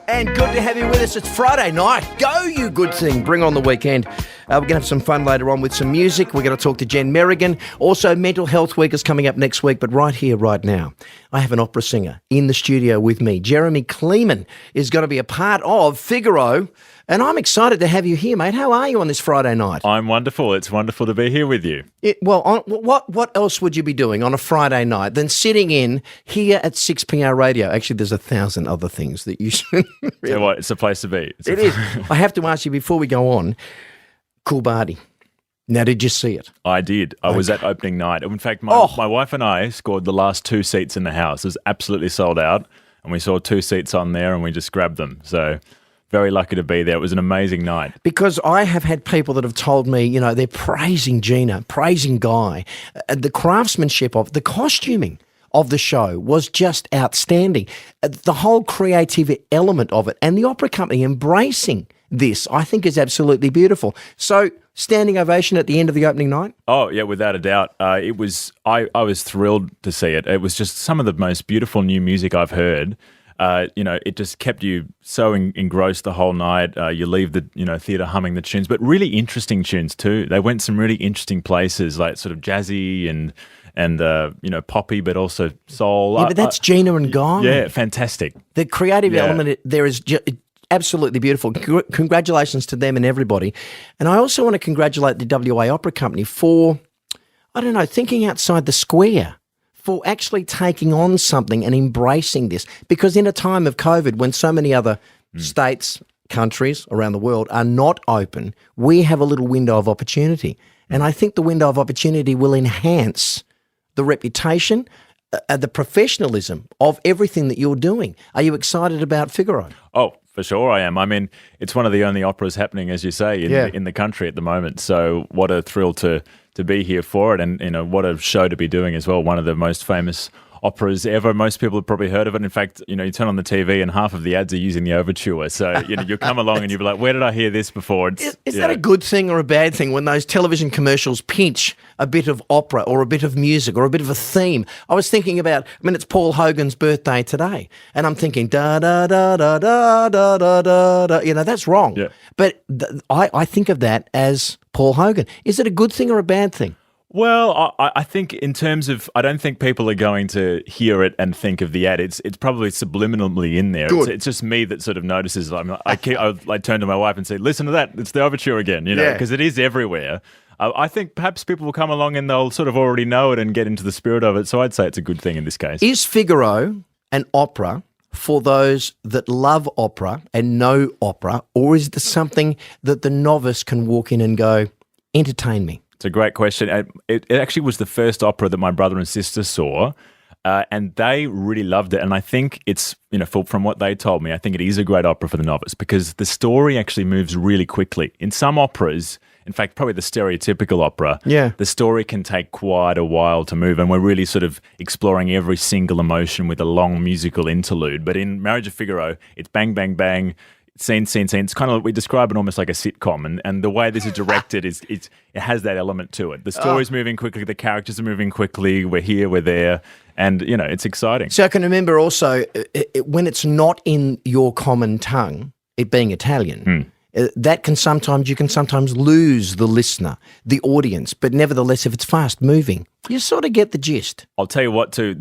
And good to have you with us. It's Friday night. Go, you good thing. Bring on the weekend. We're going to have some fun later on with some music. We're going to talk to Jen Merrigan. Also, Mental Health Week is coming up next week. But right here, right now, I have an opera singer in the studio with me. Jeremy Kleeman is going to be a part of Figaro. And I'm excited to have you here, mate. How are you on this Friday night? I'm wonderful. It's wonderful to be here with you. What else would you be doing on a Friday night than sitting in here at 6PR Radio? Actually, there's 1,000 other things that you should really... You know what? It's a place to be. It is. I have to ask you before we go on, Coolbadi. Now, did you see it? I did. I was at opening night. In fact, my wife and I scored the last 2 seats in the house. It was absolutely sold out. And we saw 2 seats on there and we just grabbed them. So... very lucky to be there. It was an amazing night. Because I have had people that have told me, you know, they're praising Gina, praising Guy. The craftsmanship of the costuming of the show was just outstanding. The whole creative element of it and the opera company embracing this, I think, is absolutely beautiful. So, standing ovation at the end of the opening night? Oh, yeah, without a doubt. I was thrilled to see it. It was just some of the most beautiful new music I've heard. It just kept you so engrossed the whole night. You leave the theatre humming the tunes, but really interesting tunes too. They went some really interesting places, like sort of jazzy and poppy, but also soul. Yeah, but that's Gina and Guy. Yeah, fantastic. The creative element there is absolutely beautiful. Congratulations to them and everybody. And I also want to congratulate the WA Opera Company for, thinking outside the square, for actually taking on something and embracing this. Because in a time of COVID, when so many other states, countries around the world are not open, we have a little window of opportunity. And I think the window of opportunity will enhance the reputation, the professionalism of everything that you're doing. Are you excited about Figaro? Oh, for sure I am. I mean, it's one of the only operas happening, as you say, in the country at the moment. So what a thrill to be here for it, and what a show to be doing as well. One of the most famous operas ever. Most people have probably heard of it. In fact, you turn on the TV and half of the ads are using the overture. So you'll come along and you'll be like, where did I hear this before? Is that a good thing or a bad thing when those television commercials pinch a bit of opera or a bit of music or a bit of a theme? I was thinking about, it's Paul Hogan's birthday today, and I'm thinking da da da da da da da da da. That's wrong. Yeah. But I think of that as Paul Hogan. Is it a good thing or a bad thing? Well, I think in terms of, I don't think people are going to hear it and think of the ad. It's probably subliminally in there. It's just me that sort of notices. I turn to my wife and say, "Listen to that! It's the overture again." Because it is everywhere. I think perhaps people will come along and they'll sort of already know it and get into the spirit of it. So I'd say it's a good thing in this case. Is Figaro an opera for those that love opera and know opera, or is there something that the novice can walk in and go, entertain me? It's a great question. It actually was the first opera that my brother and sister saw, and they really loved it. And I think it's, from what they told me, I think it is a great opera for the novice because the story actually moves really quickly. In some operas, in fact, probably the stereotypical opera, the story can take quite a while to move, and we're really sort of exploring every single emotion with a long musical interlude. But in Marriage of Figaro, it's bang, bang, bang, scene. It's kind of like, we describe it almost like a sitcom, and the way this is directed it has that element to it. The story's moving quickly, the characters are moving quickly, we're here, we're there, and it's exciting. So I can remember also when it's not in your common tongue, it being Italian, that you can sometimes lose the listener, the audience, but nevertheless, if it's fast moving, you sort of get the gist. I'll tell you what, too.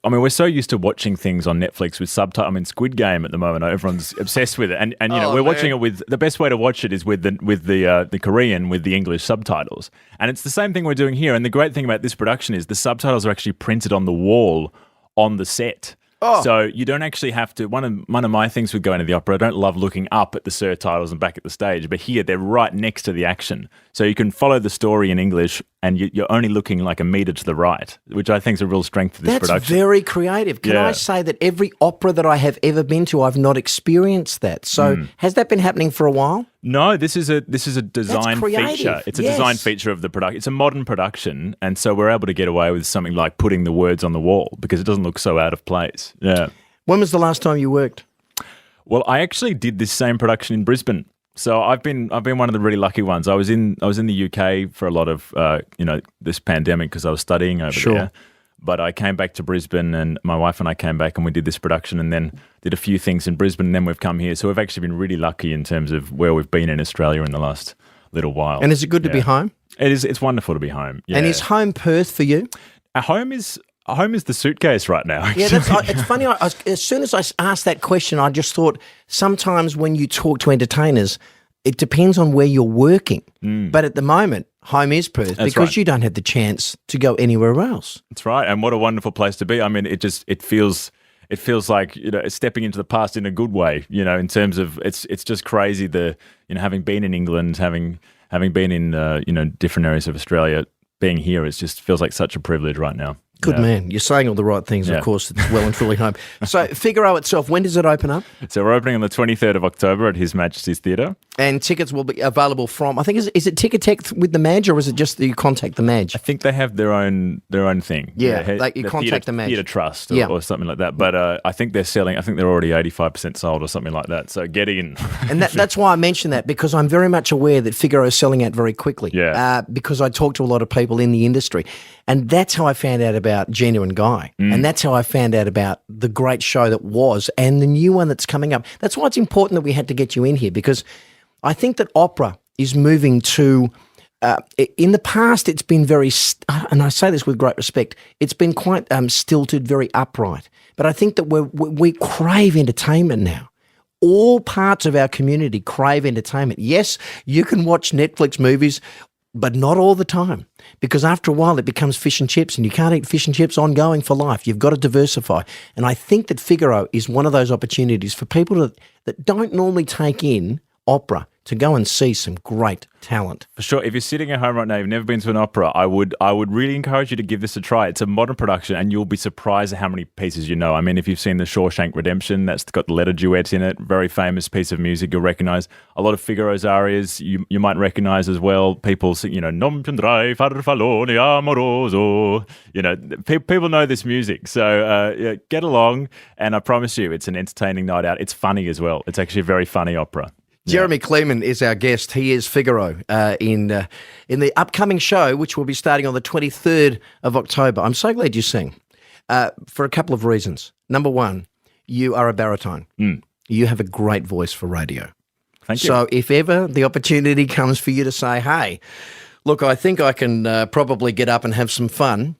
We're so used to watching things on Netflix with subtitles. Squid Game at the moment, everyone's obsessed with it, and we're watching it with the best way to watch it is with the Korean with the English subtitles, and it's the same thing we're doing here. And the great thing about this production is the subtitles are actually printed on the wall on the set. So you don't actually have to. One of my things with going to the opera, I don't love looking up at the surtitles and back at the stage, but here they're right next to the action, so you can follow the story in English, and you're only looking like a metre to the right, which I think is a real strength of this production. That's very creative. Can I say that every opera that I have ever been to, I've not experienced that. So has that been happening for a while? No, this is a design feature. It's a design feature of the production. It's a modern production, and so we're able to get away with something like putting the words on the wall because it doesn't look so out of place. Yeah. When was the last time you worked? Well, I actually did this same production in Brisbane. So I've been one of the really lucky ones. I was in the UK for a lot of this pandemic because I was studying over there. But I came back to Brisbane, and my wife and I came back and we did this production and then did a few things in Brisbane, and then we've come here. So we've actually been really lucky in terms of where we've been in Australia in the last little while. And is it good to be home? It is. It's wonderful to be home. Yeah. And is home Perth for you? Home is the suitcase right now. Yeah, it's funny. As soon as I asked that question, I just thought sometimes when you talk to entertainers, it depends on where you're working. But at the moment, home is Perth because you don't have the chance to go anywhere else. That's right. And what a wonderful place to be. I mean, it feels like, it's stepping into the past in a good way, in terms of it's just crazy having been in England, having been in different areas of Australia, being here, it just feels like such a privilege right now. Good man. You're saying all the right things, of course. It's well and truly home. So Figaro itself, when does it open up? So we're opening on the 23rd of October at His Majesty's Theatre. And tickets will be available from, I think, is it Ticketek with the Madge, or is it just that you contact the Madge? I think they have their own thing. Yeah, like you contact the Madge. Theatre Trust or something like that. But I think they're already 85% sold or something like that. So get in. And that's why I mention that, because I'm very much aware that Figaro is selling out very quickly. Yeah. Because I talk to a lot of people in the industry. And that's how I found out about Gina and Guy. And that's how I found out about the great show that was and the new one that's coming up. That's why it's important that we had to get you in here, because I think that opera is moving to in the past it's been very, and I say this with great respect, it's been quite stilted, very upright. But I think that we crave entertainment now. All parts of our community crave entertainment. Yes, you can watch Netflix movies, but not all the time, because after a while it becomes fish and chips, and you can't eat fish and chips ongoing for life. You've got to diversify. And I think that Figaro is one of those opportunities for people that don't normally take in opera to go and see some great talent. For sure. If you're sitting at home right now, you've never been to an opera, I would really encourage you to give this a try. It's a modern production, and you'll be surprised at how many pieces you know. I mean, if you've seen The Shawshank Redemption, that's got the letter duet in it, very famous piece of music you'll recognise. A lot of Figaro's arias you might recognise as well. People sing, Non piandrai farfallone amoroso. People know this music. So get along, and I promise you, it's an entertaining night out. It's funny as well. It's actually a very funny opera. Jeremy Kleeman is our guest. He is Figaro in the upcoming show, which will be starting on the 23rd of October. I'm so glad you sing for a couple of reasons. Number one, you are a baritone. You have a great voice for radio. Thank you. So if ever the opportunity comes for you to say, hey, look, I think I can probably get up and have some fun,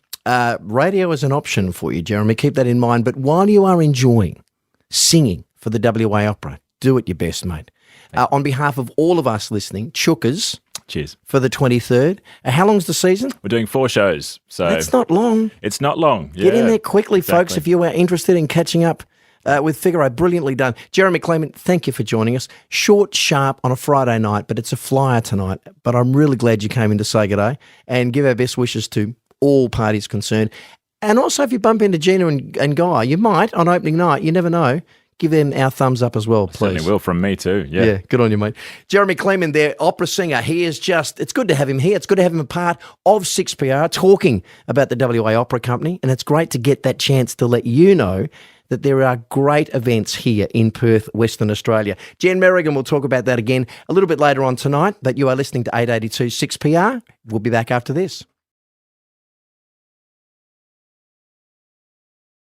radio is an option for you, Jeremy. Keep that in mind. But while you are enjoying singing for the WA Opera, do it your best, mate. On behalf of all of us listening, Chookers. Cheers. For the 23rd. How long's the season? We're doing 4 shows. So that's not long. It's not long. Get in there quickly, folks, if you are interested in catching up with Figaro. Brilliantly done. Jeremy Kleeman, thank you for joining us. Short, sharp on a Friday night, but it's a flyer tonight. But I'm really glad you came in to say good day and give our best wishes to all parties concerned. And also, if you bump into Gina and Guy, you might on opening night. You never know. Give them our thumbs up as well, please. Certainly will, from me too. Yeah, good on you, mate. Jeremy Kleeman, their opera singer. He is it's good to have him here. It's good to have him a part of 6PR talking about the WA Opera Company. And it's great to get that chance to let you know that there are great events here in Perth, Western Australia. Jen Merrigan will talk about that again a little bit later on tonight. But you are listening to 882 6PR. We'll be back after this.